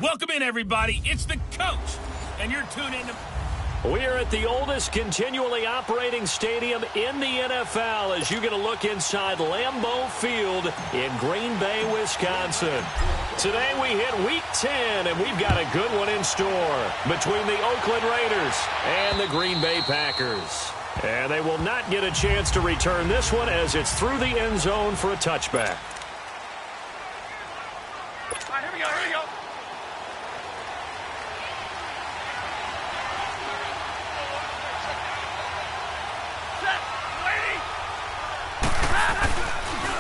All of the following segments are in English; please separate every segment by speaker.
Speaker 1: Welcome in, everybody. It's the coach, and you're tuned in to...
Speaker 2: We're at the oldest continually operating stadium in the NFL as you get a look inside Lambeau Field in Green Bay, Wisconsin. Today we hit Week 10, and we've got a good one in store between the Oakland Raiders and the Green Bay Packers. And they will not get a chance to return this one as it's through the end zone for a touchback.
Speaker 1: All right, here we go.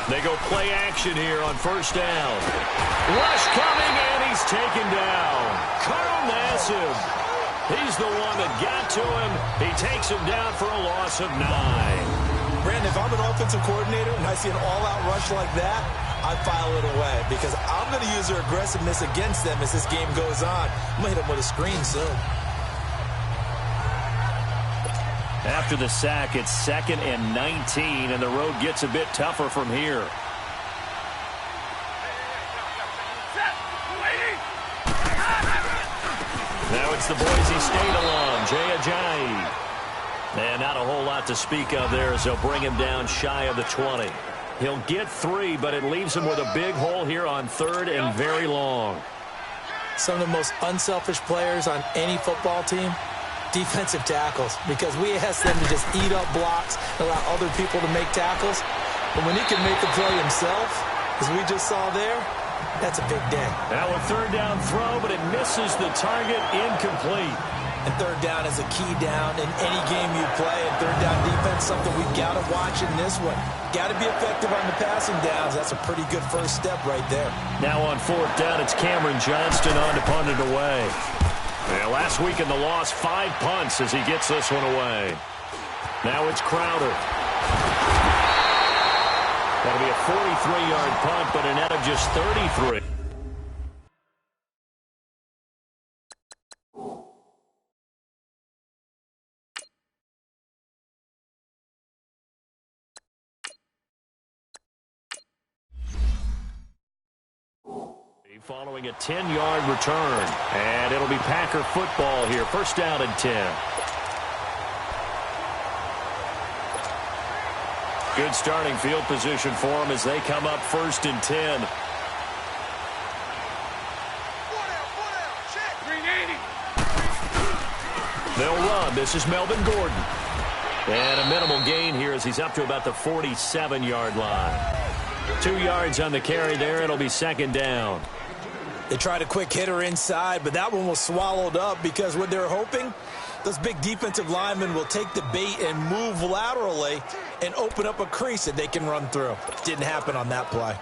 Speaker 2: They go play action here on first down. Rush coming, and he's taken down. Carl Nassib. He's the one that got to him. He takes him down for a loss of 9.
Speaker 3: Brandon, if I'm an offensive coordinator and I see an all-out rush like that, I file it away because I'm going to use their aggressiveness against them as this game goes on. I'm going to hit them with a screen soon.
Speaker 2: After the sack, it's 2nd and 19, and the road gets a bit tougher from here. Now it's the Boise State alum, Jay Ajayi. And not a whole lot to speak of there as they'll bring him down shy of the 20. He'll get 3, but it leaves him with a big hole here on 3rd and very long.
Speaker 3: Some of the most unselfish players on any football team, defensive tackles, because we ask them to just eat up blocks, allow other people to make tackles. But when he can make the play himself, as we just saw there, that's a big day.
Speaker 2: Now a 3rd down throw, but it misses the target, incomplete.
Speaker 3: And 3rd down is a key down in any game you play. And 3rd down defense, something we've got to watch in this one. Got to be effective on the passing downs. That's a pretty good first step right there.
Speaker 2: Now on 4th down, it's Cameron Johnston on to punt it away. Yeah, last week in the loss, 5 punts as he gets this one away. Now it's Crowder. That'll be a 43-yard punt, but a net of just 33. Following a 10-yard return, and it'll be Packer football here. First down and 10. Good starting field position for them as they come up 1st and 10. They'll run. This is Melvin Gordon. And a minimal gain here as he's up to about the 47-yard line. 2 yards on the carry there. It'll be 2nd down.
Speaker 3: They tried a quick hitter inside, but that one was swallowed up because what they're hoping, those big defensive linemen will take the bait and move laterally and open up a crease that they can run through. Didn't happen on that play.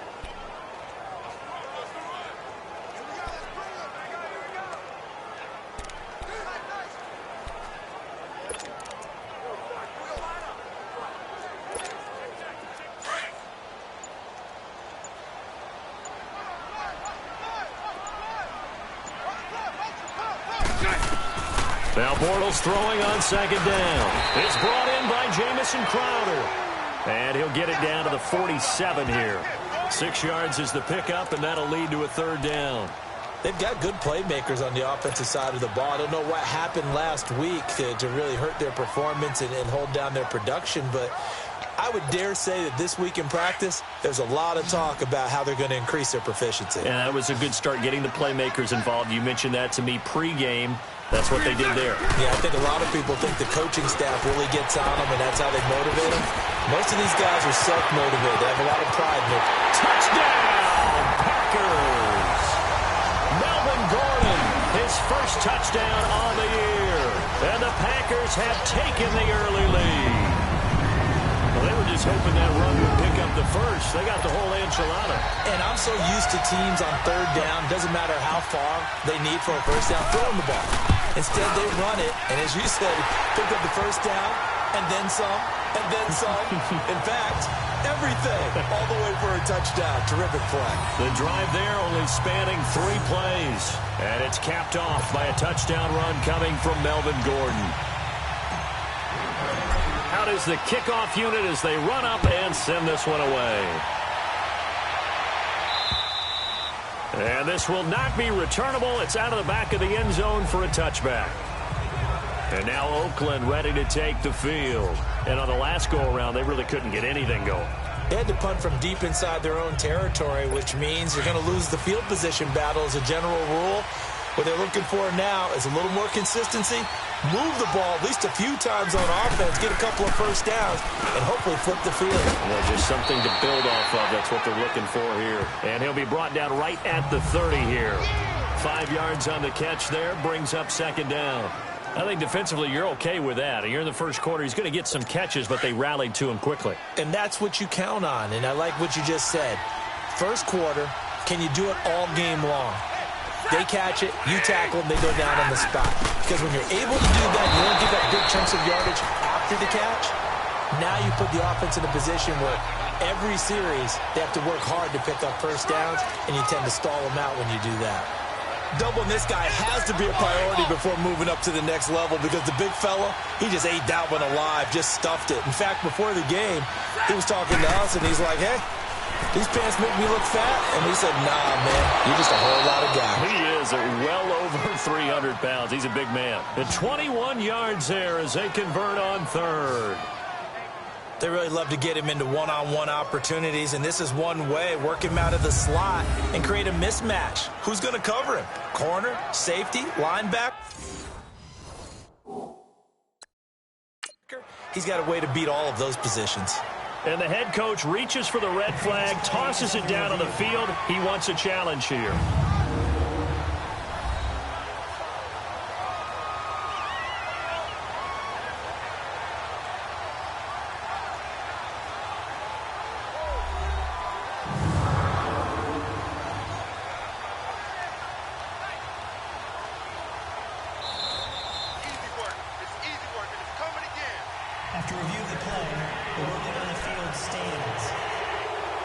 Speaker 2: Now Bortles throwing on 2nd down. It's brought in by Jamison Crowder. And he'll get it down to the 47 here. 6 yards is the pickup, and that'll lead to a 3rd down.
Speaker 3: They've got good playmakers on the offensive side of the ball. I don't know what happened last week to really hurt their performance and hold down their production, but I would dare say that this week in practice, there's a lot of talk about how they're going to increase their proficiency.
Speaker 2: And that was a good start getting the playmakers involved. You mentioned that to me pregame. That's what they did there.
Speaker 3: Yeah, I think a lot of people think the coaching staff really gets on them, and that's how they motivate them. Most of these guys are self-motivated. They have a lot of pride in it.
Speaker 2: Touchdown, Packers! Melvin Gordon, his first touchdown on the year. And the Packers have taken the early lead. Well, they were just hoping that run would pick up the first. They got the whole enchilada.
Speaker 3: And I'm so used to teams on 3rd down, doesn't matter how far they need for a first down, throwing the ball. Instead, they run it, and as you said, pick up the first down, and then some, and then some. In fact, everything, all the way for a touchdown. Terrific play.
Speaker 2: The drive there only spanning 3 plays. And it's capped off by a touchdown run coming from Melvin Gordon. Out is the kickoff unit as they run up and send this one away. And this will not be returnable. It's out of the back of the end zone for a touchback. And now Oakland ready to take the field. And on the last go-around, they really couldn't get anything going.
Speaker 3: They had to punt from deep inside their own territory, which means you're going to lose the field position battle as a general rule. What they're looking for now is a little more consistency, move the ball at least a few times on offense, get a couple of first downs, and hopefully flip the field.
Speaker 2: Yeah, just something to build off of. That's what they're looking for here. And he'll be brought down right at the 30 here. 5 yards on the catch there, brings up second down. I think defensively you're okay with that. You're in the first quarter. He's going to get some catches, but they rallied to him quickly.
Speaker 3: And that's what you count on, and I like what you just said. First quarter, can you do it all game long? They catch it, you tackle them, they go down on the spot. Because when you're able to do that, you don't give up big chunks of yardage after the catch. Now you put the offense in a position where every series they have to work hard to pick up first downs, and you tend to stall them out when you do that. Doubling this guy has to be a priority before moving up to the next level because the big fella, he just ate that one alive, just stuffed it. In fact, before the game, he was talking to us, and he's like, hey, these pants make me look fat. And we said, nah, man, you're just a whole lot of guy.
Speaker 2: He is well over 300 pounds. He's a big man. And 21 yards there as they convert on third.
Speaker 3: They really love to get him into one-on-one opportunities, and this is one way. Work him out of the slot and create a mismatch. Who's going to cover him? Corner, safety, linebacker? He's got a way to beat all of those positions.
Speaker 2: And the head coach reaches for the red flag, tosses it down on the field. He wants a challenge here.
Speaker 4: After review of the play, the ruling on the field stands.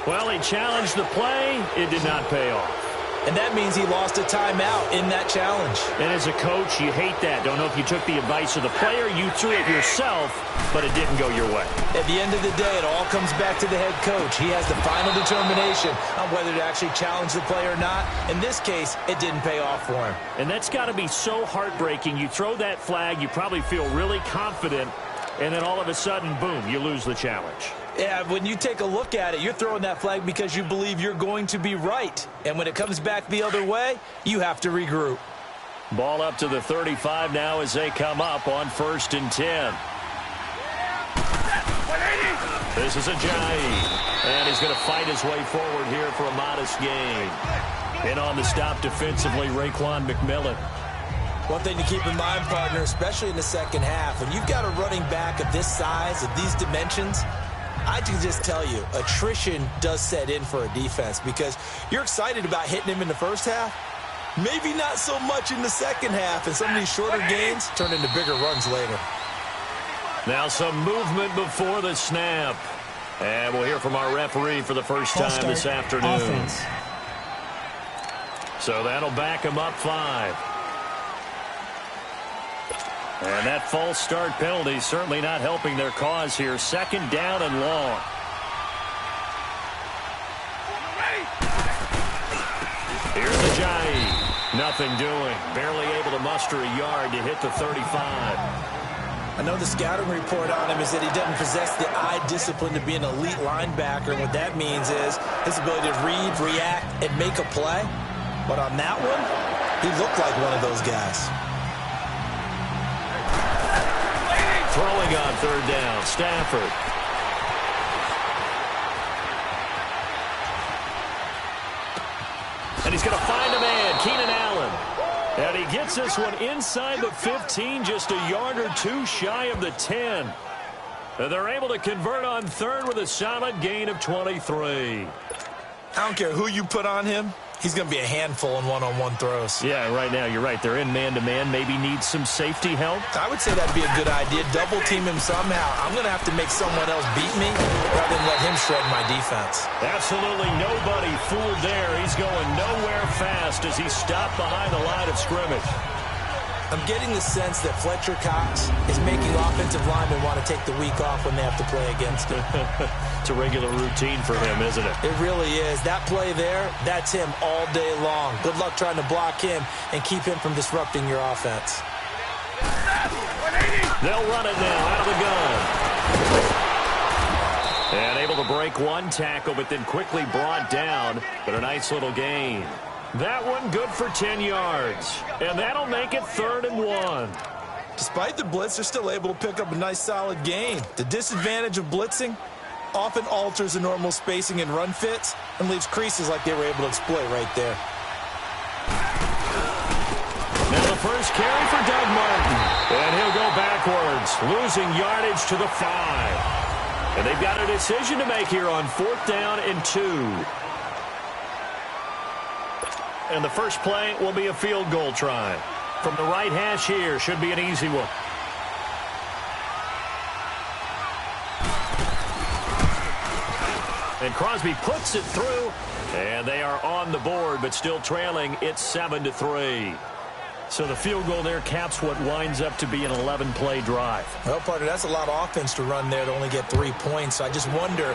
Speaker 2: Well, he challenged the play. It did not pay off.
Speaker 3: And that means he lost a timeout in that challenge.
Speaker 2: And as a coach, you hate that. Don't know if you took the advice of the player, you threw it yourself, but it didn't go your way.
Speaker 3: At the end of the day, it all comes back to the head coach. He has the final determination on whether to actually challenge the play or not. In this case, it didn't pay off for him.
Speaker 2: And that's got to be so heartbreaking. You throw that flag, you probably feel really confident, and then all of a sudden, boom, you lose the challenge.
Speaker 3: Yeah, when you take a look at it, you're throwing that flag because you believe you're going to be right. And when it comes back the other way, you have to regroup.
Speaker 2: Ball up to the 35 now as they come up on 1st and 10. This is Ajayi, and he's going to fight his way forward here for a modest gain. And on the stop defensively, Raekwon McMillan.
Speaker 3: One thing to keep in mind, partner, especially in the second half, when you've got a running back of this size, of these dimensions, I can just tell you, attrition does set in for a defense because you're excited about hitting him in the first half. Maybe not so much in the second half, and some of these shorter gains turn into bigger runs later.
Speaker 2: Now some movement before the snap. And we'll hear from our referee for the first time this afternoon.
Speaker 4: Offense.
Speaker 2: So that'll back him up 5. And that false start penalty certainly not helping their cause here. 2nd down and long. Here's Ajayi. Nothing doing. Barely able to muster a yard to hit the 35.
Speaker 3: I know the scouting report on him is that he doesn't possess the eye discipline to be an elite linebacker. And what that means is his ability to read, react, and make a play. But on that one, he looked like one of those guys.
Speaker 2: Throwing on 3rd down, Stafford. And he's going to find a man, Keenan Allen. And he gets this one inside the 15, just a yard or two shy of the 10. And they're able to convert on 3rd with a solid gain of 23.
Speaker 3: I don't care who you put on him. He's going to be a handful in one-on-one throws.
Speaker 2: Yeah, right now, you're right. They're in man-to-man. Maybe needs some safety help.
Speaker 3: I would say that'd be a good idea. Double team him somehow. I'm going to have to make someone else beat me rather than let him shred my defense.
Speaker 2: Absolutely nobody fooled there. He's going nowhere fast as he's stopped behind the line of scrimmage.
Speaker 3: I'm getting the sense that Fletcher Cox is making offensive linemen want to take the week off when they have to play against him.
Speaker 2: It's a regular routine for him, isn't it?
Speaker 3: It really is. That play there, that's him all day long. Good luck trying to block him and keep him from disrupting your offense.
Speaker 2: They'll run it now out of the gun. And able to break one tackle, but then quickly brought down. But a nice little gain. That one good for 10 yards. And that'll make it 3rd and 1.
Speaker 3: Despite the blitz, they're still able to pick up a nice solid gain. The disadvantage of blitzing often alters the normal spacing and run fits and leaves creases like they were able to exploit right there.
Speaker 2: Now the first carry for Doug Martin. And he'll go backwards, losing yardage to the 5. And they've got a decision to make here on 4th down and 2. And the first play will be a field goal try. From the right hash here, should be an easy one. And Crosby puts it through, and they are on the board, but still trailing. It's 7-3. So the field goal there caps what winds up to be an 11-play drive.
Speaker 3: Well, partner, that's a lot of offense to run there to only get 3 points. So I just wonder,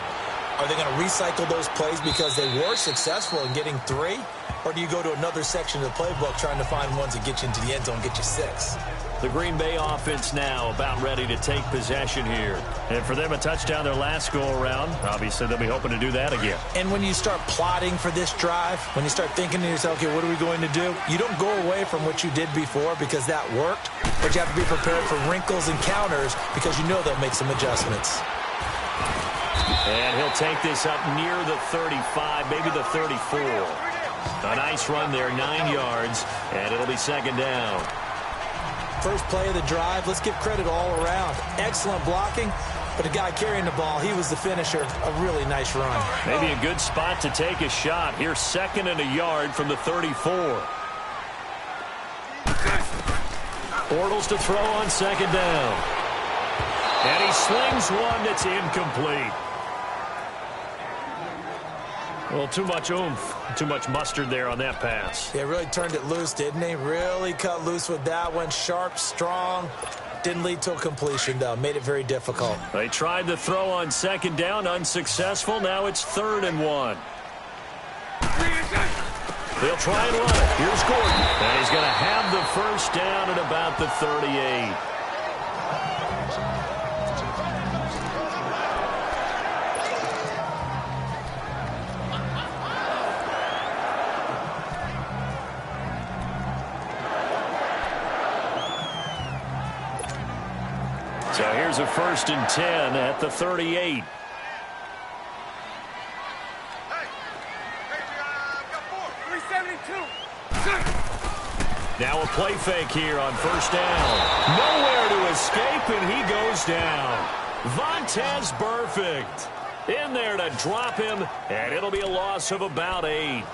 Speaker 3: are they going to recycle those plays because they were successful in getting 3? Or do you go to another section of the playbook trying to find ones that get you into the end zone, get you 6?
Speaker 2: The Green Bay offense now about ready to take possession here. And for them, a touchdown their last go-around. Obviously, they'll be hoping to do that again.
Speaker 3: And when you start plotting for this drive, when you start thinking to yourself, okay, what are we going to do? You don't go away from what you did before because that worked, but you have to be prepared for wrinkles and counters because you know they'll make some adjustments.
Speaker 2: And he'll take this up near the 35, maybe the 34. A nice run there, 9 yards, and it'll be 2nd down.
Speaker 3: First play of the drive, let's give credit all around. Excellent blocking, but the guy carrying the ball, he was the finisher. A really nice run.
Speaker 2: Maybe a good spot to take a shot. Here's 2nd and a yard from the 34. Bortles to throw on 2nd down. And he slings one that's incomplete. Well, too much oomph, too much mustard there on that pass.
Speaker 3: Yeah, really turned it loose, didn't he? Really cut loose with that one. Sharp, strong. Didn't lead to a completion, though. Made it very difficult.
Speaker 2: They tried to throw on 2nd down, unsuccessful. Now it's 3rd and 1. They'll try and run it. Here's Gordon. And he's going to have the first down at about the 38. So here's a 1st and 10 at the 38. Now a play fake here on 1st down. Nowhere to escape, and he goes down. Vontaze Burfict in there to drop him, and it'll be a loss of about 8.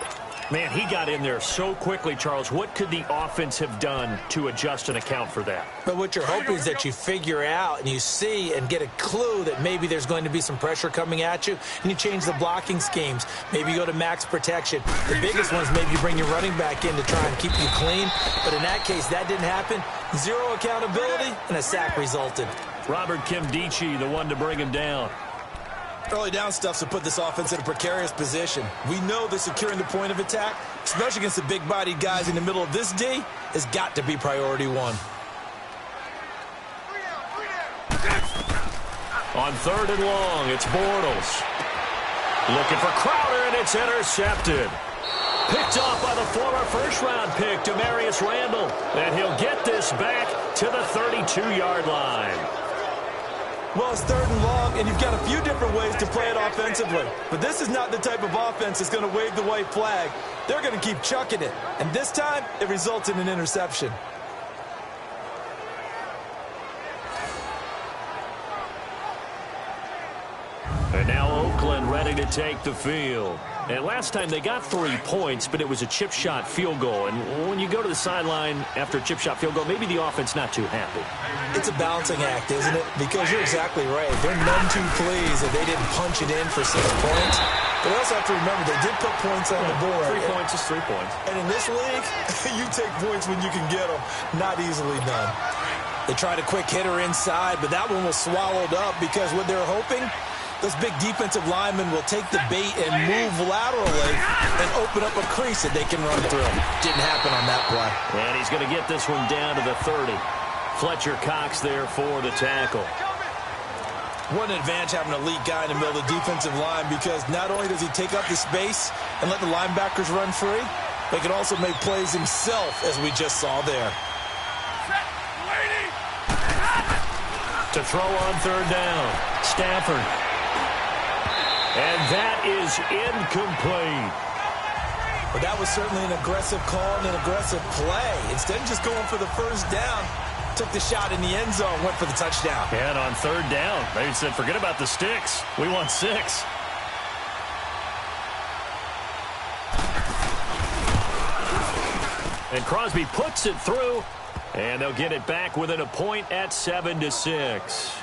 Speaker 2: Man, he got in there so quickly, Charles. What could the offense have done to adjust and account for that?
Speaker 3: But what you're hoping is that you figure out and you see and get a clue that maybe there's going to be some pressure coming at you, and you change the blocking schemes. Maybe you go to max protection. The biggest ones, maybe you bring your running back in to try and keep you clean. But in that case, that didn't happen. 0 accountability, and a sack resulted.
Speaker 2: Robert Kimdichie, the one to bring him down.
Speaker 3: Early down stuffs will put this offense in a precarious position. We know that securing the point of attack, especially against the big-bodied guys in the middle of this D, has got to be priority 1.
Speaker 2: On 3rd and long, it's Bortles. Looking for Crowder, and it's intercepted. Picked off by the former first-round pick, Demarius Randall. And he'll get this back to the 32-yard line.
Speaker 3: Well, it's 3rd and long, and you've got a few different ways to play it offensively. But this is not the type of offense that's going to wave the white flag. They're going to keep chucking it. And this time, it results in an interception.
Speaker 2: And now Oakland ready to take the field. And last time they got 3 points, but it was a chip shot field goal. And when you go to the sideline after a chip shot field goal, maybe the offense not too happy.
Speaker 3: It's a balancing act, isn't it? Because you're exactly right. They're none too pleased that they didn't punch it in for 6 points. But we also have to remember they did put points on the board.
Speaker 2: 3 points is 3 points.
Speaker 3: And in this league, you take points when you can get them. Not easily done. They tried a quick hitter inside, but that one was swallowed up because what they're hoping, those big defensive linemen will take the bait and move laterally and open up a crease that they can run through. Didn't happen on that play.
Speaker 2: And he's going to get this one down to the 30. Fletcher Cox there for the tackle.
Speaker 3: What an advantage having an elite guy in the middle of the defensive line, because not only does he take up the space and let the linebackers run free, but he can also make plays himself, as we just saw there.
Speaker 2: To throw on third down, Stafford. And that is incomplete.
Speaker 3: But that was certainly an aggressive call and an aggressive play. Instead of just going for the first down, took the shot in the end zone, went for the touchdown.
Speaker 2: And on third down, they said, forget about the sticks. We want 6. And Crosby puts it through, and they'll get it back within a point at 7-6.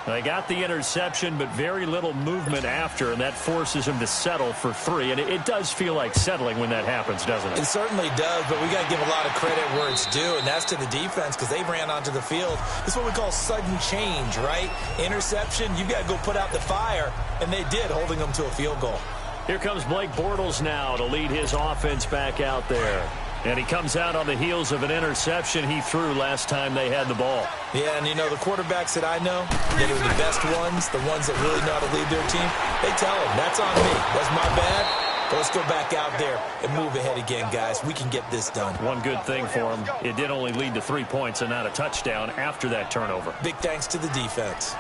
Speaker 2: They got the interception, but very little movement after, and that forces him to settle for 3. And it does feel like settling when that happens, doesn't it?
Speaker 3: It certainly does, but we got to give a lot of credit where it's due, and that's to the defense, because they ran onto the field. It's what we call sudden change, right? Interception, you got to go put out the fire, and they did, holding them to a field goal.
Speaker 2: Here comes Blake Bortles now to lead his offense back out there. And he comes out on the heels of an interception he threw last time they had the ball.
Speaker 3: Yeah, and you know, the quarterbacks that I know that are the best ones, the ones that really know how to lead their team, they tell them, that's on me. That's my bad. But let's go back out there and move ahead again, guys. We can get this done.
Speaker 2: One good thing for him, it did only lead to 3 points and not a touchdown after that turnover.
Speaker 3: Big thanks to the defense.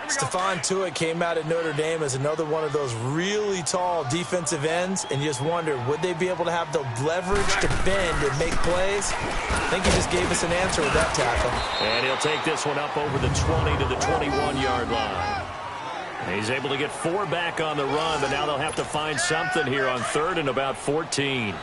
Speaker 3: Stephon Tuitt came out at Notre Dame as another one of those really tall defensive ends, and you just wondered, would they be able to have the leverage to bend and make plays? I think he just gave us an answer with that tackle.
Speaker 2: And he'll take this one up over the 20 to the 21-yard line. He's able to get 4 back on the run, but now they'll have to find something here on 3rd and about 14.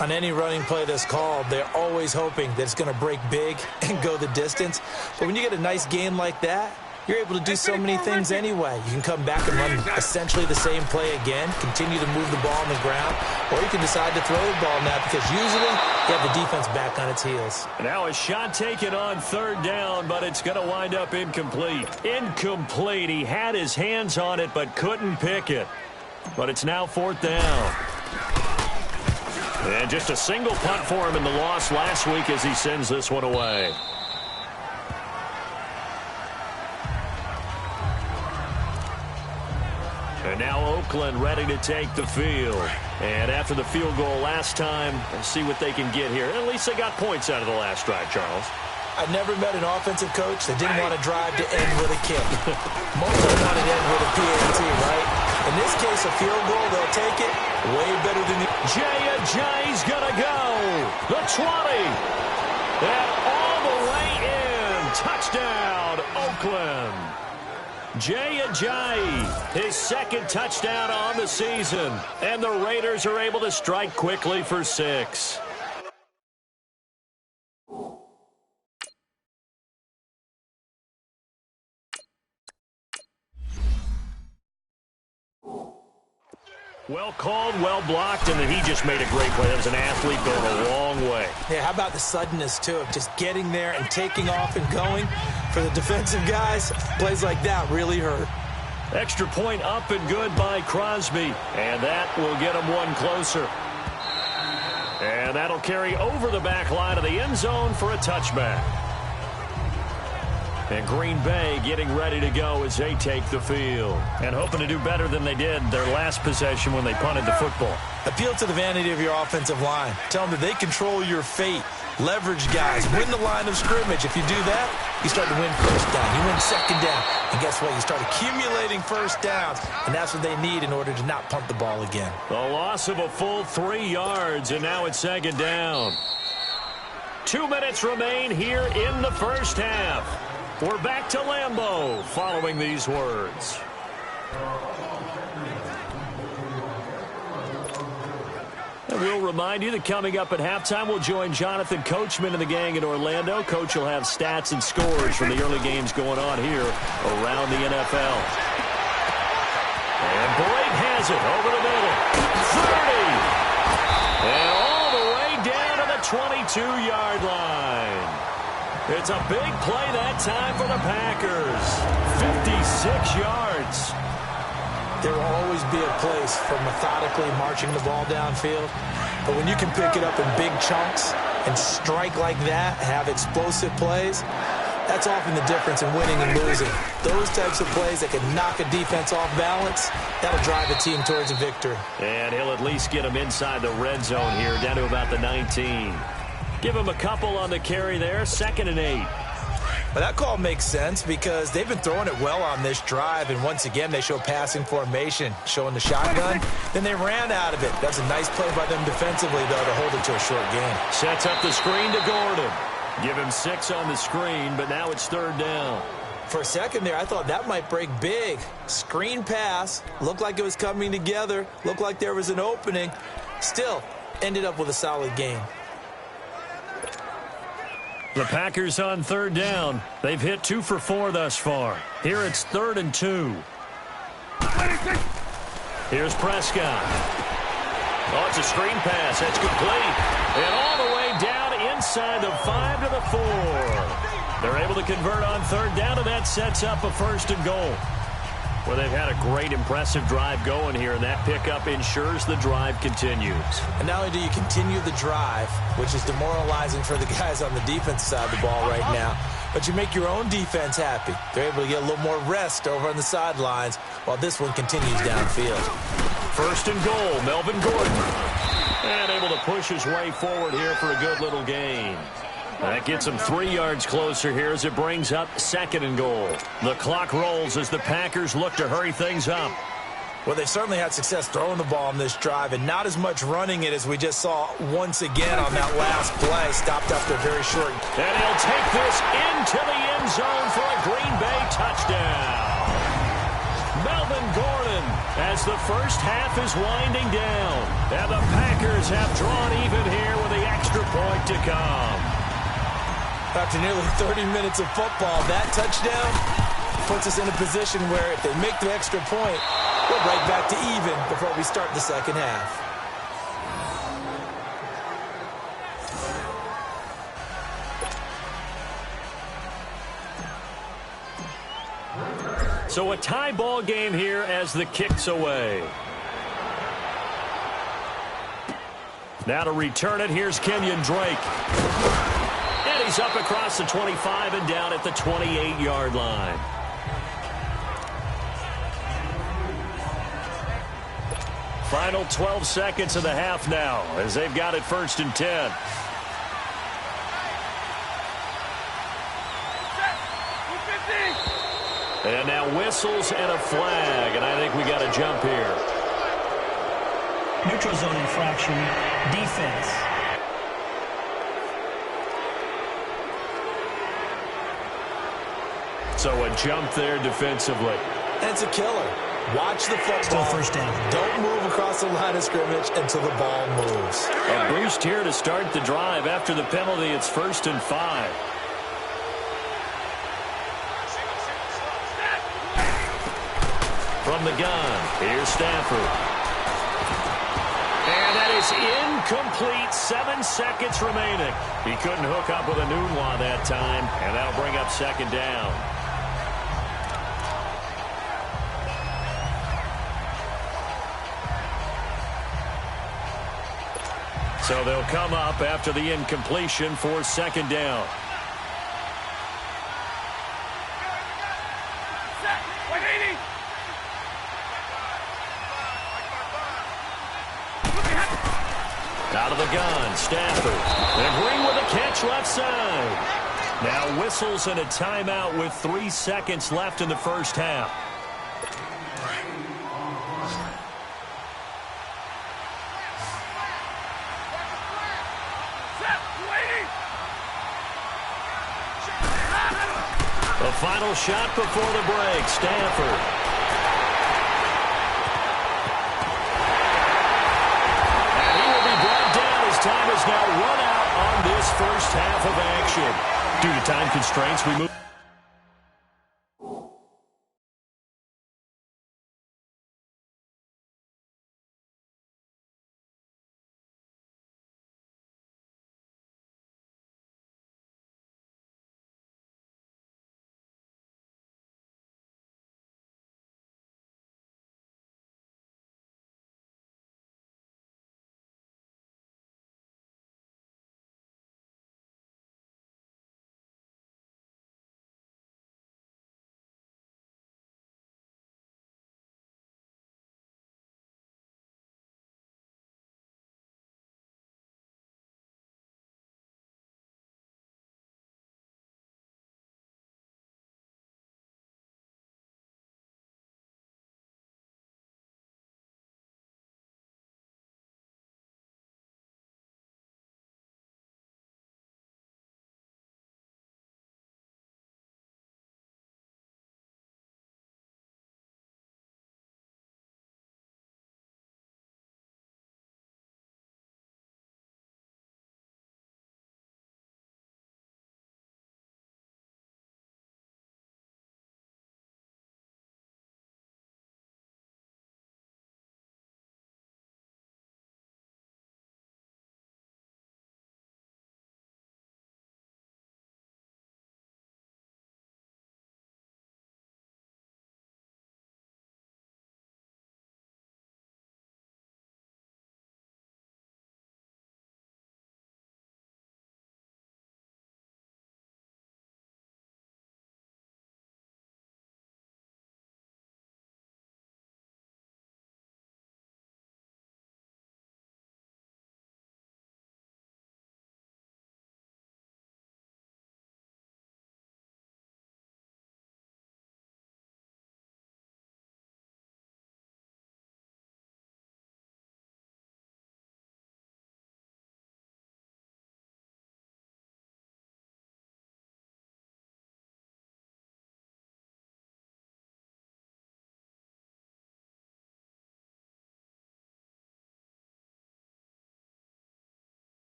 Speaker 3: On any running play that's called, they're always hoping that it's going to break big and go the distance. But when you get a nice gain like that, you're able to do so many things anyway. You can come back and run essentially the same play again, continue to move the ball on the ground, or you can decide to throw the ball now because usually you have the defense back on its heels.
Speaker 2: Now a shot taken on 3rd down, but it's going to wind up incomplete. Incomplete. He had his hands on it but couldn't pick it. But it's now 4th down. And just a single punt for him in the loss last week as he sends this one away. And now Oakland ready to take the field. And after the field goal last time, let's see what they can get here. At least they got points out of the last drive, Charles.
Speaker 3: I never met an offensive coach that didn't want to drive to end with a kick. Most of them want to end with a PAT, right? In this case, a field goal, they'll take it way better than the...
Speaker 2: Jay's gonna go. The 20. And all the way in. Touchdown, Oakland. Ajayi, his 2nd touchdown on the season. And the Raiders are able to strike quickly for 6. Well called, well blocked, and then he just made a great play. That was an athlete going a long way.
Speaker 3: Yeah, how about the suddenness, too, of just getting there and taking off and going? For the defensive guys, plays like that really hurt.
Speaker 2: Extra point up and good by Crosby, and that will get him one closer. And that'll carry over the back line of the end zone for a touchback. And Green Bay getting ready to go as they take the field. And hoping to do better than they did their last possession when they punted the football.
Speaker 3: Appeal to the vanity of your offensive line. Tell them that they control your fate. Leverage guys. Win the line of scrimmage. If you do that, you start to win first down. You win 2nd down. And guess what? You start accumulating first downs. And that's what they need in order to not punt the ball again.
Speaker 2: The loss of a full 3 yards, and now it's 2nd down. 2 minutes remain here in the first half. We're back to Lambeau following these words. And we'll remind you that coming up at halftime, we'll join Jonathan Coachman and the gang in Orlando. Coach will have stats and scores from the early games going on here around the NFL. And break has it over the middle. 30. And all the way down to the 22-yard line. It's a big play that time for the Packers. 56 yards.
Speaker 3: There will always be a place for methodically marching the ball downfield. But when you can pick it up in big chunks and strike like that, have explosive plays, that's often the difference in winning and losing. Those types of plays that can knock a defense off balance, that'll drive a team towards a victory.
Speaker 2: And he'll at least get them inside the red zone here, down to about the 19. Give him a couple on the carry there, 2nd and 8.
Speaker 3: Well, that call makes sense because they've been throwing it well on this drive, and once again, they show passing formation, showing the shotgun. Then they ran out of it. That's a nice play by them defensively, though, to hold it to a short gain.
Speaker 2: Sets up the screen to Gordon. Give him 6 on the screen, but now it's 3rd down.
Speaker 3: For a second there, I thought that might break big. Screen pass, looked like it was coming together, looked like there was an opening. Still, ended up with a solid gain.
Speaker 2: The Packers on 3rd down. They've hit 2 for 4 thus far. Here it's 3rd and 2. Here's Prescott. Oh, it's a screen pass. That's complete. And all the way down inside the 5 to the 4. They're able to convert on 3rd down, and that sets up a 1st and goal. Well, they've had a great, impressive drive going here, and that pickup ensures the drive continues.
Speaker 3: And not only do you continue the drive, which is demoralizing for the guys on the defense side of the ball right now, but you make your own defense happy. They're able to get a little more rest over on the sidelines while this one continues downfield.
Speaker 2: 1st and goal, Melvin Gordon. And able to push his way forward here for a good little gain. That gets him 3 yards closer here as it brings up 2nd and goal. The clock rolls as the Packers look to hurry things up.
Speaker 3: Well, they certainly had success throwing the ball on this drive, and not as much running it as we just saw once again on that last play. Stopped after a very short.
Speaker 2: And he'll take this into the end zone for a Green Bay touchdown. Melvin Gordon as the first half is winding down. And the Packers have drawn even here with the extra point to come.
Speaker 3: After nearly 30 minutes of football, that touchdown puts us in a position where if they make the extra point, we're right back to even before we start the second half.
Speaker 2: So a tie ball game here as the kick's away. Now to return it, here's Kenyon Drake. And he's up across the 25 and down at the 28-yard line. Final 12 seconds of the half now as they've got it 1st and 10. And now whistles and a flag, and I think we got a jump here.
Speaker 4: Neutral zone infraction, defense.
Speaker 2: So a jump there defensively.
Speaker 3: And it's a killer. Watch the football.
Speaker 4: Still 1st down.
Speaker 3: Don't move across the line of scrimmage until the ball moves.
Speaker 2: A boost here to start the drive. After the penalty, it's 1st and 5. From the gun, here's Stafford. And that is incomplete. 7 seconds remaining. He couldn't hook up with a Nunwa that time, and that'll bring up 2nd down. So they'll come up after the incompletion for 2nd down. Out of the gun, Stafford. And Green with a catch left side. Now whistles and a timeout with 3 seconds left in the first half. The final shot before the break, Stafford. Time is now run out on this first half of action. Due to time constraints, we move.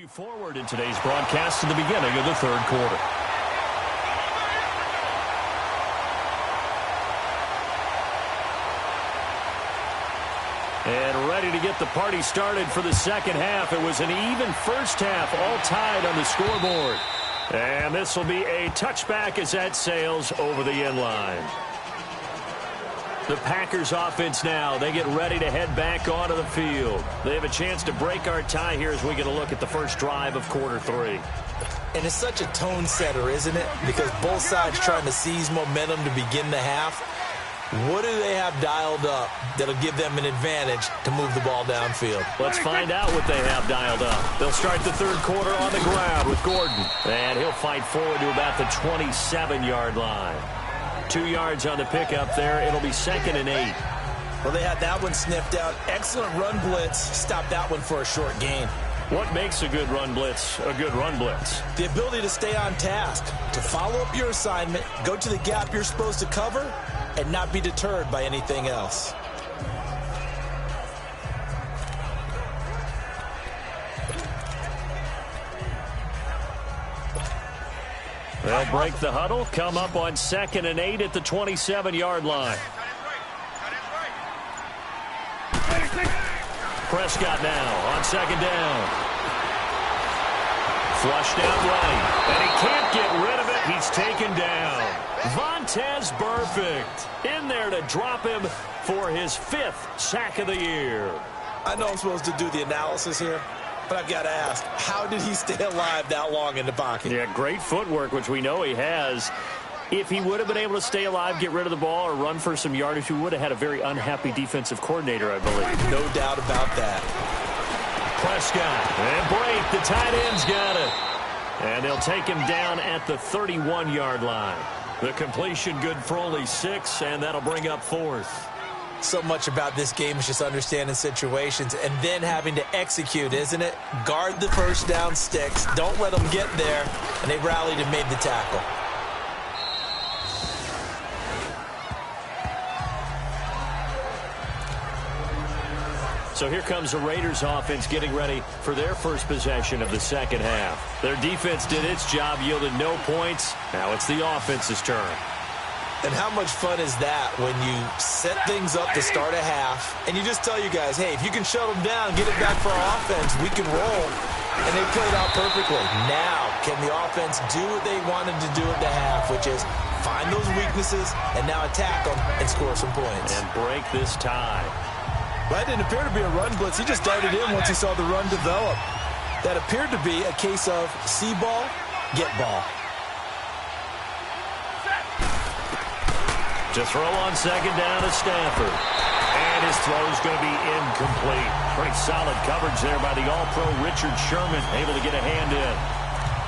Speaker 2: Forward in today's broadcast to the beginning of the third quarter. And ready to get the party started for the second half. It was an even first half, all tied on the scoreboard. And this will be a touchback as that sails over the end line. The Packers offense now, they get ready to head back onto the field. They have a chance to break our tie here as we get a look at the first drive of quarter three.
Speaker 3: And it's such a tone setter, isn't it? Because both sides trying to seize momentum to begin the half. What do they have dialed up that'll give them an advantage to move the ball downfield?
Speaker 2: Let's find out what they have dialed up. They'll start the third quarter on the ground with Gordon. And he'll fight forward to about the 27-yard line. 2 yards on the pickup there. It'll be 2nd and 8.
Speaker 3: Well, they had that one sniffed out. Excellent run blitz. Stop that one for a short gain.
Speaker 2: What makes a good run blitz a good run blitz?
Speaker 3: The ability to stay on task, to follow up your assignment, go to the gap you're supposed to cover, and not be deterred by anything else.
Speaker 2: They'll break the huddle, come up on 2nd and 8 at the 27-yard line. Prescott now on 2nd down. Flushed out right, and he can't get rid of it. He's taken down. Vontaze Burfict in there to drop him for his 5th sack of the year.
Speaker 3: I know I'm supposed to do the analysis here, but I've got to ask, how did he stay alive that long in the pocket?
Speaker 2: Yeah, great footwork, which we know he has. If he would have been able to stay alive, get rid of the ball, or run for some yardage, he would have had a very unhappy defensive coordinator, I believe.
Speaker 3: No doubt about that.
Speaker 2: Prescott, and break. The tight end's got it. And they'll take him down at the 31-yard line. The completion good for only 6, and that'll bring up 4th.
Speaker 3: So much about this game is just understanding situations and then having to execute, isn't it? Guard the first down sticks. Don't let them get there. And they rallied and made the tackle.
Speaker 2: So here comes the Raiders offense getting ready for their first possession of the second half. Their defense did its job, yielded no points. Now it's the offense's turn.
Speaker 3: And how much fun is that when you set things up to start a half and you just tell you guys, hey, if you can shut them down, get it back for our offense, we can roll. And they played out perfectly. Now, can the offense do what they wanted to do at the half, which is find those weaknesses and now attack them and score some points.
Speaker 2: And break this tie.
Speaker 3: That didn't appear to be a run blitz. He just darted in once he saw the run develop. That appeared to be a case of see ball, get ball.
Speaker 2: To throw on 2nd down to Stafford. And his throw is going to be incomplete. Pretty solid coverage there by the All-Pro Richard Sherman, able to get a hand in.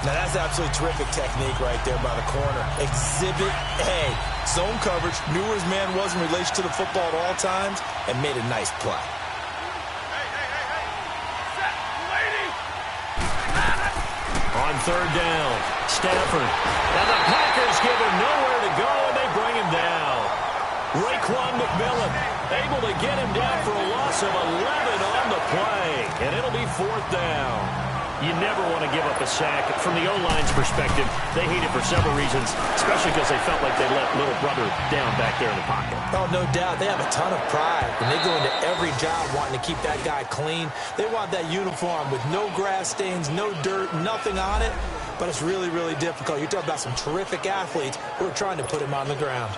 Speaker 3: Now that's absolutely terrific technique right there by the corner. Exhibit A. Zone coverage, knew where his man was in relation to the football at all times, and made a nice play.
Speaker 2: On 3rd down, Stafford. And the Packers give him nowhere to go, and they bring him down. Raekwon McMillan able to get him down for a loss of 11 on the play, and it'll be 4th down. You never want to give up a sack. From the O-line's perspective, they hate it for several reasons, especially because they felt like they let little brother down back there in the pocket.
Speaker 3: Oh, no doubt. They have a ton of pride. When they go into every job wanting to keep that guy clean, they want that uniform with no grass stains, no dirt, nothing on it. But it's really, really difficult. You're talking about some terrific athletes who are trying to put him on the ground.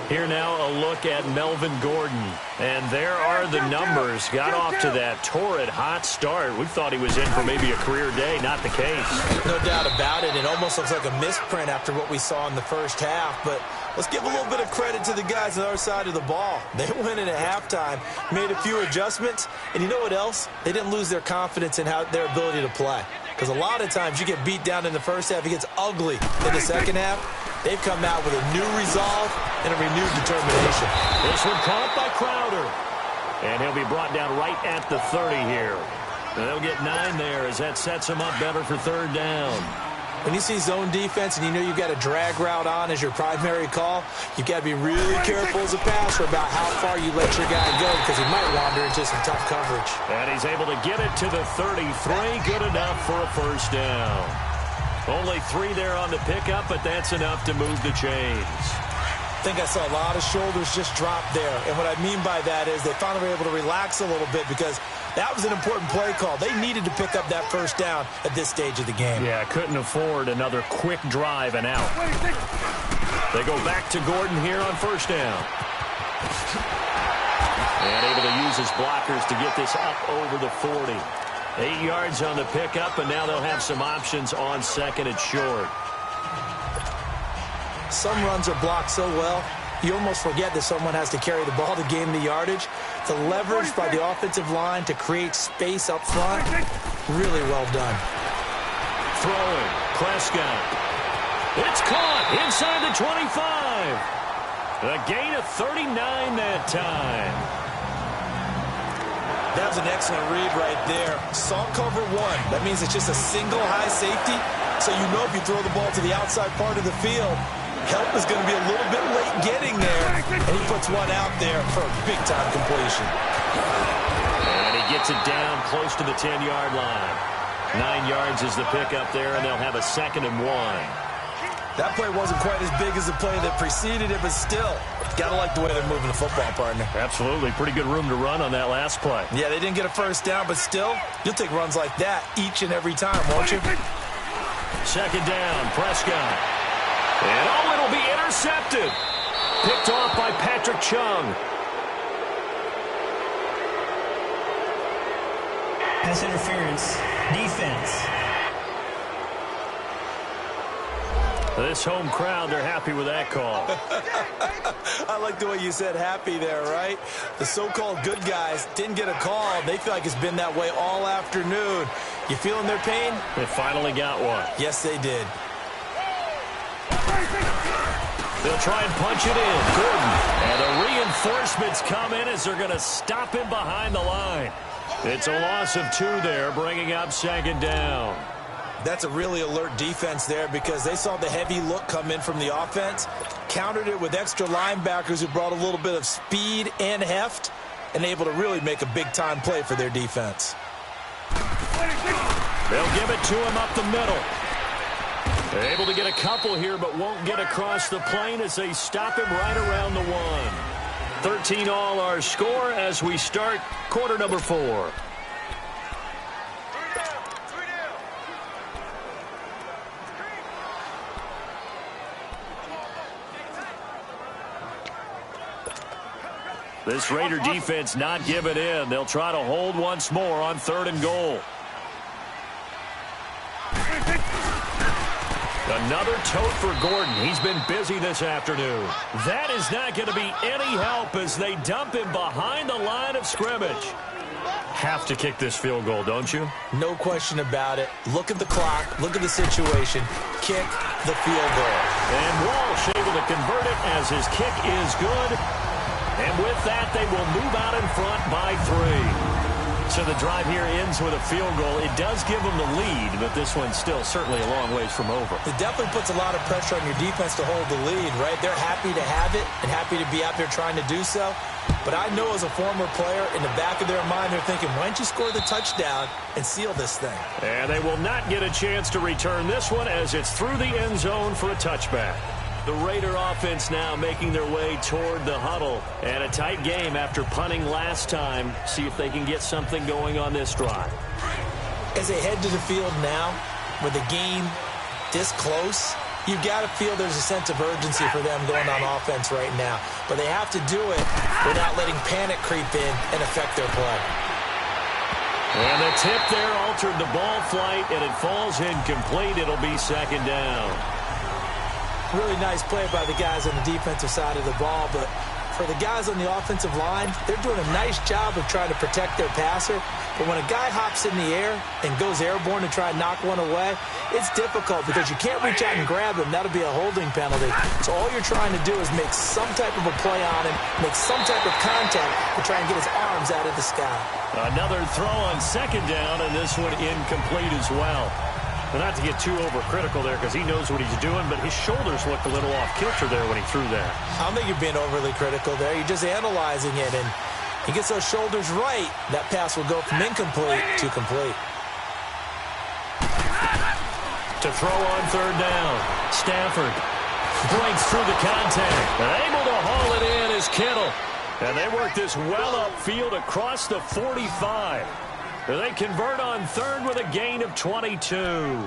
Speaker 2: Here now a look at Melvin Gordon. And there are the numbers. Got off to that torrid hot start. We thought he was in for maybe a career day. Not the case.
Speaker 3: No doubt about it. It almost looks like a misprint after what we saw in the first half. But let's give a little bit of credit to the guys on the other side of the ball. They went in at halftime, made a few adjustments. And you know what else? They didn't lose their confidence in their ability to play. Because a lot of times you get beat down in the first half. It gets ugly in the second half. They've come out with a new resolve and a renewed determination.
Speaker 2: This one caught by Crowder. And he'll be brought down right at the 30 here. And they'll get 9 there as that sets him up better for 3rd down.
Speaker 3: When you see zone defense and you know you've got a drag route on as your primary call, you've got to be really careful as a passer about how far you let your guy go because he might wander into some tough coverage.
Speaker 2: And he's able to get it to the 33. Good enough for a first down. Only 3 there on the pickup, but that's enough to move the chains.
Speaker 3: I think I saw a lot of shoulders just drop there. And what I mean by that is they finally were able to relax a little bit because that was an important play call. They needed to pick up that first down at this stage of the game.
Speaker 2: Yeah, couldn't afford another quick drive and out. They go back to Gordon here on first down. And able to use his blockers to get this up over the 40. 8 yards on the pickup, and now they'll have some options on second and short.
Speaker 3: Some runs are blocked so well, you almost forget that someone has to carry the ball to gain the yardage. The leverage by the offensive line to create space up front, really well done.
Speaker 2: Throwing, Prescott. It's caught inside the 25. A gain of 39 that time.
Speaker 3: That was an excellent read right there. Saw cover 1. That means it's just a single high safety. So you know if you throw the ball to the outside part of the field, help is going to be a little bit late getting there. And he puts one out there for a big-time completion.
Speaker 2: And he gets it down close to the 10-yard line. 9 yards is the pickup there, and they'll have a 2nd and 1.
Speaker 3: That play wasn't quite as big as the play that preceded it, but still, got to like the way they're moving the football, partner.
Speaker 2: Absolutely. Pretty good room to run on that last play.
Speaker 3: Yeah, they didn't get a first down, but still, you'll take runs like that each and every time, won't you?
Speaker 2: 2nd down, Prescott. And it'll be intercepted. Picked off by Patrick Chung.
Speaker 4: Pass interference. Defense.
Speaker 2: This home crowd, they're happy with that call.
Speaker 3: I like the way you said happy there, right? The so-called good guys didn't get a call. They feel like it's been that way all afternoon. You feeling their pain?
Speaker 2: They finally got one.
Speaker 3: Yes, they did.
Speaker 2: They'll try and punch it in. Gordon. And the reinforcements come in as they're going to stop him behind the line. It's a loss of 2 there, bringing up 2nd down.
Speaker 3: That's a really alert defense there because they saw the heavy look come in from the offense, countered it with extra linebackers who brought a little bit of speed and heft, and able to really make a big-time play for their defense.
Speaker 2: They'll give it to him up the middle. They're able to get a couple here, but won't get across the plane as they stop him right around the 1. 13 all our score as we start quarter number 4. This Raider defense not giving in. They'll try to hold once more on 3rd and goal. Another tote for Gordon. He's been busy this afternoon. That is not going to be any help as they dump him behind the line of scrimmage. Have to kick this field goal, don't you?
Speaker 3: No question about it. Look at the clock. Look at the situation. Kick the field goal.
Speaker 2: And Walsh able to convert it as his kick is good. And with that, they will move out in front by 3. So the drive here ends with a field goal. It does give them the lead, but this one's still certainly a long ways from over.
Speaker 3: It definitely puts a lot of pressure on your defense to hold the lead, right? They're happy to have it and happy to be out there trying to do so. But I know as a former player, in the back of their mind, they're thinking, why don't you score the touchdown and seal this thing?
Speaker 2: And they will not get a chance to return this one as it's through the end zone for a touchback. The Raider offense now making their way toward the huddle. And a tight game after punting last time. See if they can get something going on this drive.
Speaker 3: As they head to the field now, with the game this close, you've got to feel there's a sense of urgency for them going on offense right now. But they have to do it without letting panic creep in and affect their play.
Speaker 2: And the tip there altered the ball flight, and it falls incomplete. It'll be 2nd down.
Speaker 3: Really nice play by the guys on the defensive side of the ball, but for the guys on the offensive line, they're doing a nice job of trying to protect their passer. But when a guy hops in the air and goes airborne to try and knock one away, it's difficult because you can't reach out and grab him. That'll be a holding penalty. So all you're trying to do is make some type of a play on him, make some type of contact to try and get his arms out of the sky.
Speaker 2: Another throw on 2nd down, and this one incomplete as well. Not to get too overcritical there because he knows what he's doing, but his shoulders looked a little off kilter there when he threw that.
Speaker 3: I don't think you're being overly critical there. You're just analyzing it, and he gets those shoulders right. That pass will go from incomplete to complete.
Speaker 2: To throw on third down, Stafford breaks through the contact. And able to haul it in is Kittle. And they work this well upfield across the 45. They convert on third with a gain of 22.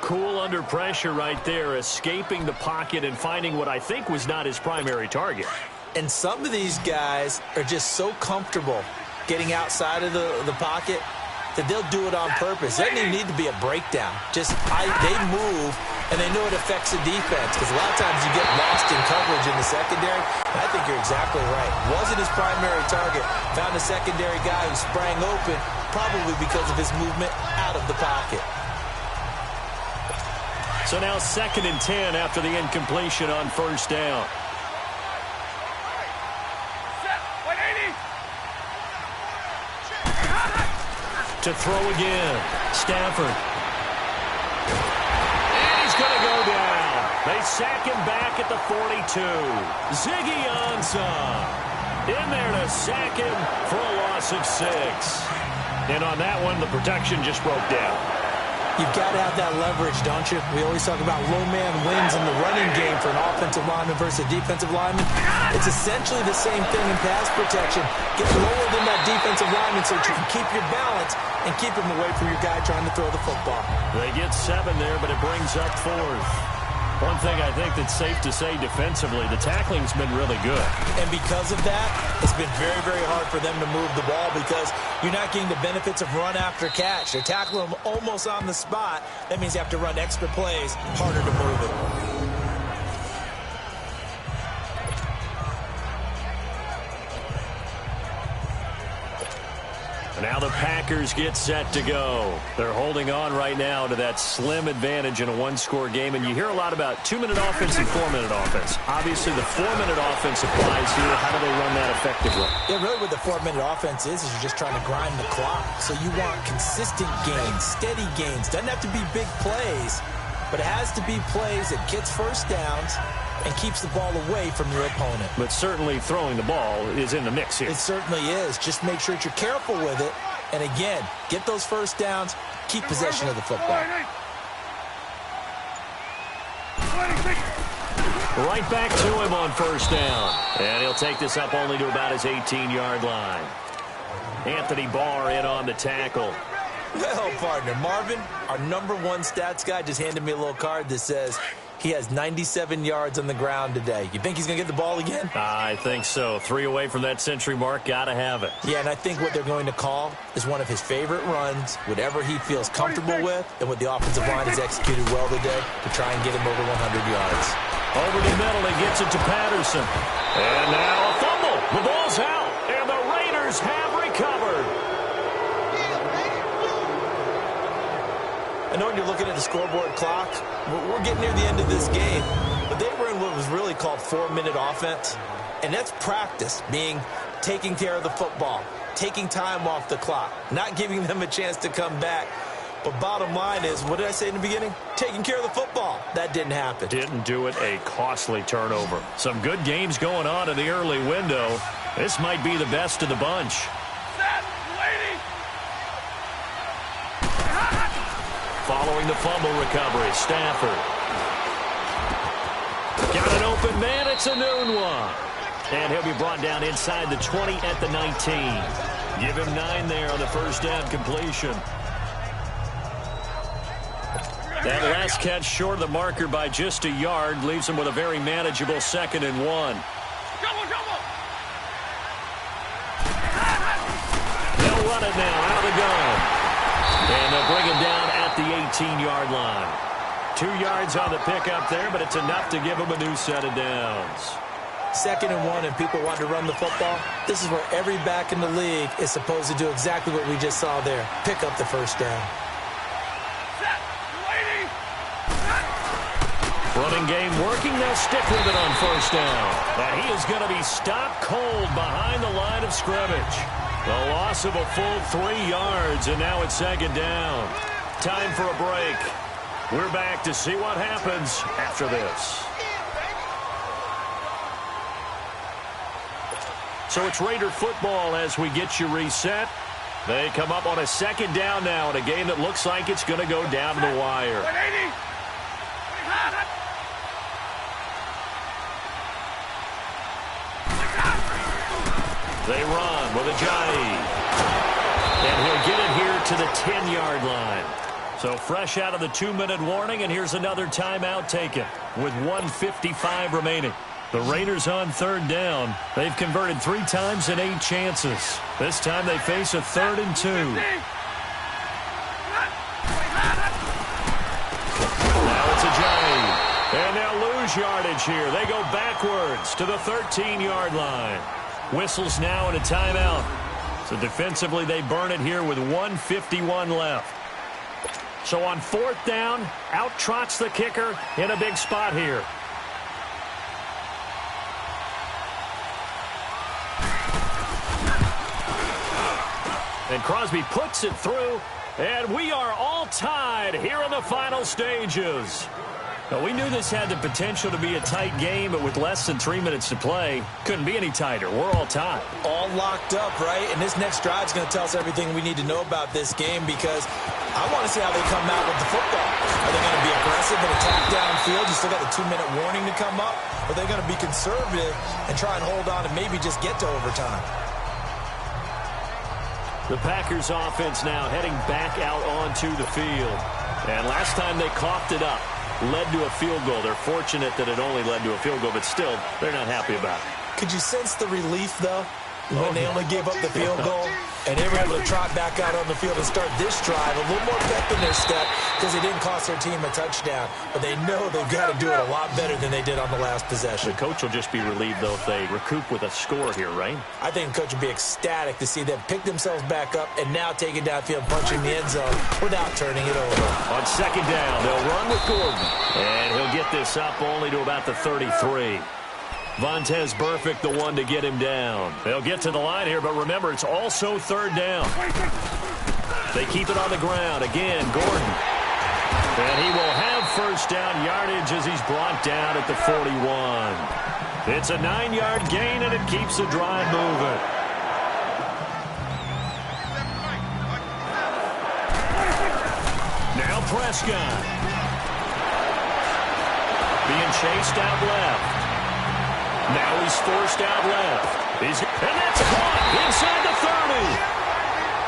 Speaker 2: Cool under pressure right there, escaping the pocket and finding what I think was not his primary target.
Speaker 3: And some of these guys are just so comfortable getting outside of the pocket that they'll do it on purpose. It doesn't even need to be a breakdown. Just they move, and they know it affects the defense because a lot of times you get lost in coverage in the secondary. And I think you're exactly right. Wasn't his primary target. Found a secondary guy who sprang open, probably because of his movement out of the pocket.
Speaker 2: So now 2nd and 10 after the incompletion on first down. To throw again, Stafford. And he's going to go down. They sack him back at the 42. Ziggy Ansah in there to sack him for a loss of 6. And on that one, the protection just broke down.
Speaker 3: You've got to have that leverage, don't you? We always talk about low man wins in the running game for an offensive lineman versus a defensive lineman. It's essentially the same thing in pass protection. Get lower than that defensive lineman so that you can keep your balance and keep him away from your guy trying to throw the football.
Speaker 2: They get 7 there, but it brings up 4th. One thing I think that's safe to say defensively, the tackling's been really good.
Speaker 3: And because of that, it's been very, very hard for them to move the ball because you're not getting the benefits of run after catch. They're tackling them almost on the spot. That means you have to run extra plays, harder to move it.
Speaker 2: Now the Packers get set to go. They're holding on right now to that slim advantage in a one-score game. And you hear a lot about 2-minute offense and 4-minute offense. Obviously, the 4-minute offense applies here. How do they run that effectively?
Speaker 3: Yeah, really what the 4-minute offense is you're just trying to grind the clock. So you want consistent gains, steady gains. Doesn't have to be big plays, but it has to be plays that gets first downs and keeps the ball away from your opponent.
Speaker 2: But certainly throwing the ball is in the mix here.
Speaker 3: It certainly is. Just make sure that you're careful with it. And again, get those first downs, keep possession of the football.
Speaker 2: Right back to him on first down. And he'll take this up only to about his 18-yard line. Anthony Barr in on the tackle.
Speaker 3: Well, partner, Marvin, our #1 stats guy, just handed me a little card that says he has 97 yards on the ground today. You think he's going to get the ball again?
Speaker 2: I think so. 3 away from that century mark. Got to have it.
Speaker 3: Yeah, and I think what they're going to call is one of his favorite runs, whatever he feels comfortable with, and what the offensive line has executed well today to try and get him over 100 yards.
Speaker 2: Over the middle, he gets it to Patterson. And now a fumble. The ball's out, and the Raiders have recovered.
Speaker 3: I know when you're looking at the scoreboard clock, we're getting near the end of this game, but they were in what was really called 4-minute offense, and that's practice, being taking care of the football, taking time off the clock, not giving them a chance to come back. But bottom line is, what did I say in the beginning? Taking care of the football. That didn't happen.
Speaker 2: Didn't do it. A costly turnover. Some good games going on in the early window. This might be the best of the bunch. Following the fumble recovery, Stafford. Got an open man. It's a noon one. And he'll be brought down inside the 20 at the 19. Give him 9 there on the first down completion. That last catch short of the marker by just a yard leaves him with a very manageable 2nd and 1. They'll run it now out of the gun. And they'll bring him down at the 18-yard line. 2 yards on the pickup there, but it's enough to give him a new set of downs.
Speaker 3: 2nd and 1, and people want to run the football. This is where every back in the league is supposed to do exactly what we just saw there. Pick up the first down.
Speaker 2: Running game working. They'll stick with it on first down. And he is going to be stopped cold behind the line of scrimmage. The loss of a full 3 yards, and now it's 2nd down. Time for a break. We're back to see what happens after this. So it's Raider football as we get you reset. They come up on a second down now in a game that looks like it's going to go down to the wire. They run with Ajayi. And he'll get it here to the 10-yard line. So fresh out of the 2-minute warning, and here's another timeout taken with 1:55 remaining. The Raiders on third down. They've converted 3 times in 8 chances. This time they face a 3rd and 2. Now it's Ajayi. And they'll lose yardage here. They go backwards to the 13-yard line. Whistles now and a timeout. So defensively they burn it here with 1:51 left. So on 4th down, out trots the kicker in a big spot here. And Crosby puts it through, and we are all tied here in the final stages. Now, we knew this had the potential to be a tight game, but with less than 3 minutes to play, couldn't be any tighter. We're all tied.
Speaker 3: All locked up, right? And this next drive is going to tell us everything we need to know about this game because I want to see how they come out with the football. Are they going to be aggressive and attack downfield? You still got a 2-minute warning to come up? Or are they going to be conservative and try and hold on and maybe just get to overtime?
Speaker 2: The Packers offense now heading back out onto the field. And last time they coughed it up, led to a field goal. They're fortunate that it only led to a field goal, but still, they're not happy about it.
Speaker 3: Could you sense the relief, though, when they only gave up the field goal and they were able to trot back out on the field and start this drive? A little more pep in their step because it didn't cost their team a touchdown, but they know they've got to do it a lot better than they did on the last possession.
Speaker 2: The coach will just be relieved, though, if they recoup with a score here, right?
Speaker 3: I think the coach will be ecstatic to see them pick themselves back up and now take it downfield, punching the end zone without turning it over.
Speaker 2: On 2nd down, they'll run with Gordon, and he'll get this up only to about the 33. Vontaze Burfict, the one to get him down. They'll get to the line here, but remember, it's also 3rd down. They keep it on the ground. Again, Gordon. And he will have 1st down yardage as he's brought down at the 41. It's a 9-yard gain, and it keeps the drive moving. Now Prescott. Being chased out left. Now he's forced out left. And that's caught inside the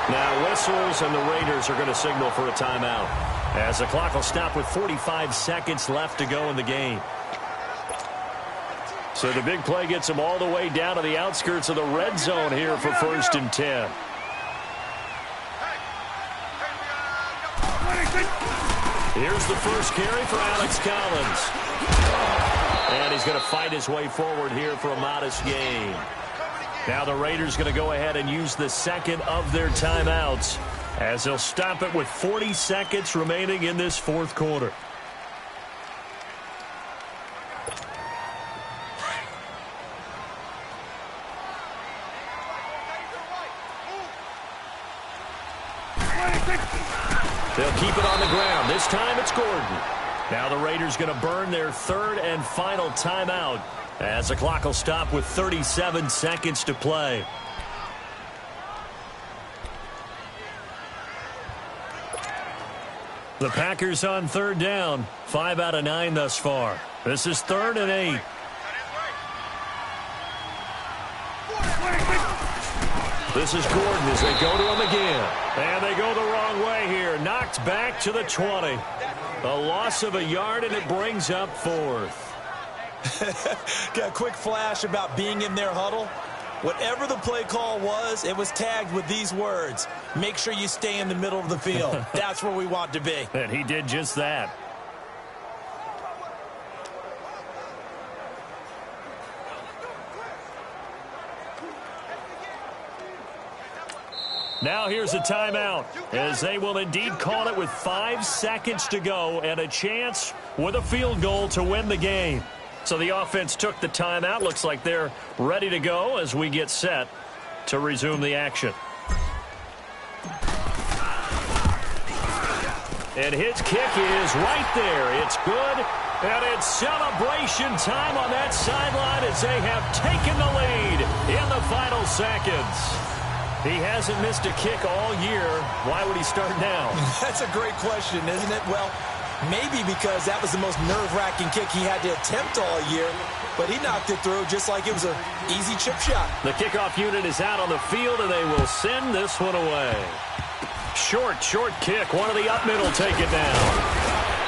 Speaker 2: 30. Now whistles, and the Raiders are going to signal for a timeout as the clock will stop with 45 seconds left to go in the game. So the big play gets him all the way down to the outskirts of the red zone here for 1st and 10. Here's the first carry for Alex Collins. And he's going to fight his way forward here for a modest gain. Now the Raiders going to go ahead and use the second of their timeouts as they'll stop it with 40 seconds remaining in this 4th quarter. They'll keep it on the ground. This time it's Gordon. Now the Raiders going to burn their 3rd and final timeout as the clock will stop with 37 seconds to play. The Packers on 3rd down. 5 out of 9 thus far. This is 3rd and 8. This is Gordon as they go to him again. And they go the wrong way here. Knocked back to the 20. A loss of a yard, and it brings up 4th.
Speaker 3: Got a quick flash about being in their huddle. Whatever the play call was, it was tagged with these words. Make sure you stay in the middle of the field. That's where we want to be.
Speaker 2: And he did just that. Now here's a timeout as they will indeed call it with 5 seconds to go and a chance with a field goal to win the game. So the offense took the timeout. Looks like they're ready to go as we get set to resume the action. And his kick is right there. It's good. And it's celebration time on that sideline as they have taken the lead in the final seconds. He hasn't missed a kick all year. Why would he start now?
Speaker 3: That's a great question, isn't it? Well, maybe because that was the most nerve-wracking kick he had to attempt all year, but he knocked it through just like it was an easy chip shot.
Speaker 2: The kickoff unit is out on the field, and they will send this one away. Short kick. One of the up middle take it down.